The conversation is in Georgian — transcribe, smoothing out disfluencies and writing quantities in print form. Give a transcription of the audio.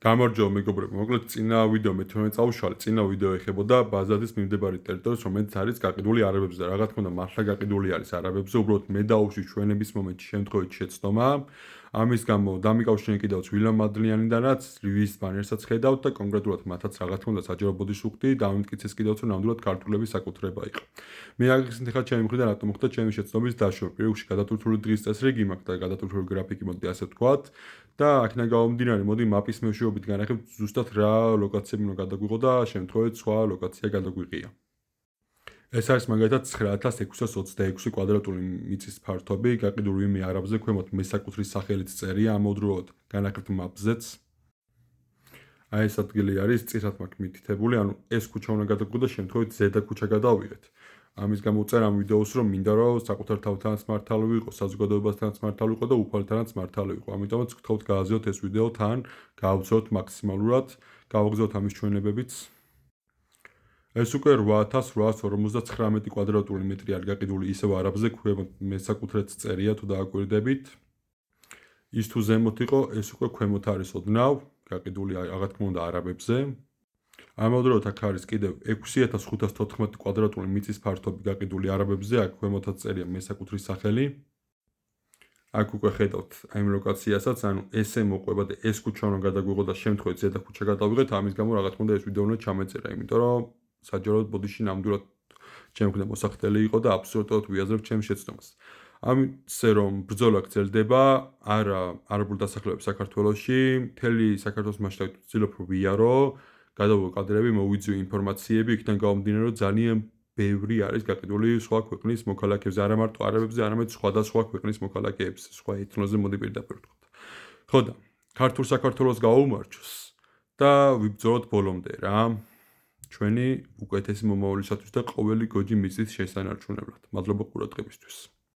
გამარჯობა მეგობრებო, მოკლედ წინა ვიდეო მე-18 წაუშალე, წინა ვიდეო ეხებოდა ბაზადის მიმდებარე ტერიტორიას, რომელიც არის გაყიდული არაბებზე. რა თქმა უნდა, მართლა გაყიდული არის არაბებზე, უბრალოდ მე დავუშვი ჩვენების მომენტში შემთხვევით შეცდომა. ამის გამო დამიკავშირე კიდევაც ვილამ მადლიანიდანაც, ვის ბანერსაც ხედავთ და კონკრეტულად მათაც რა თქმა უნდა საჯარო ბოდიშს ვუხდი, დამიმტკიცეს კიდევაც რომ ნამდვილად ქართულების საკუთრება იყო. მე აგიხსნით ახლა ჩემი მხრიდან რატომ მოხდა ჩემი შეცდომის დაშორ. პირველში გადატვირთული დღის წესრიგი მაქვს და გადატვირთული გრაფიკი, მოდი ასე ვთქვათ. და აქედან გამომდინარე, მოდი მაპის მეშვეობით განახებთ ზუსტად რა ლოკაციები უნდა გადაგვიღო და შემთხვევით სხვა ლოკაცია გადაგვიყია. ეს არის მაგალითად 9626 კვადრატული მიწის ფართობი, გაყიდული ვიმე არაბზე, ქვემოთ მესაკუთრის სახელით წერია, ამავდროულად განახებთ მაპზეც. აი ეს ადგილი არის, წირად მაქვს მითითებული, ანუ ეს ქუჩა უნდა გადაგვიღო და შემთხვევით ზედა ქუჩა გადავიღეთ. ამის გამო ვწერ ამ ვიდეოს რომ მინდა რომ საკუთარ თავთანაც მართალი ვიყო, საზოგადოებასთანაც მართალი ვიყო და უფალთანაც მართალი ვიყო. ამიტომაც გთხოვთ გააზიოთ ეს ვიდეო თან, გავგზავნოთ მაქსიმალურად, გავგზავნოთ ამის ჩვენებებიც. ეს უკვე 8859 კვადრატული მეტრი არის გაყიდული ისევ არაბზე, ქვემოთ მესაკუთრეც წერია თუ დააკვირდებით. ის თუ ზემოთ იყო, ეს უკვე ქვემოთ არის ოდნავ, გაყიდული რა თქმა უნდა არაბებზე. ამავდროულად აქ არის კიდევ 6514 კვადრატული მიწის ფართობი გაყიდული არაბებზე, აქ ქვემოთაც წერია მესაკუთრის სახელი. აქ უკვე ხედავთ ამ ლოკაციასაც, ანუ ესე მოყვება და ეს ქუჩა უნდა გადაგვიღო და შემთხვევით ზედა ქუჩა გადავიღეთ, ამის გამო რა თქმა უნდა ეს ვიდეო უნდა ჩამეწერა, იმიტომ რომ საჯაროდ ბოდიში ნამდვილად ჩემი მხრიდან მოსახდელი იყო და აბსოლუტურად ვიაზრებ ჩემს შეცდომას. ამისე რომ ბრძოლა გრძელდება, არა არაბულ დასახლებებს საქართველოში, მთელი საქართველოს მასშტაბით ვცდილობ რომ ვიარო, გადავიღო კადრები, მოვიძიო ინფორმაციები, იქიდან გამომდინარე რომ ძალიან ბევრი არის გაყიდული სხვა ქვეყნის მოქალაქეებზე, არა მარტო არაბებზე, არამედ სხვადასხვა ქვეყნის მოქალაქეებს, სხვა ეთნოზე მოდი პირდაპირ ვთქვათ. ხო და ქართულ საქართველოს გაუმარჯოს და ვიბრძოლოთ ბოლომდე რა. ჩვენი უკეთესი მომავალისათვის და ყოველი გოჯი მიწის შესანარჩუნებლად. მადლობა ყურადღებისთვის.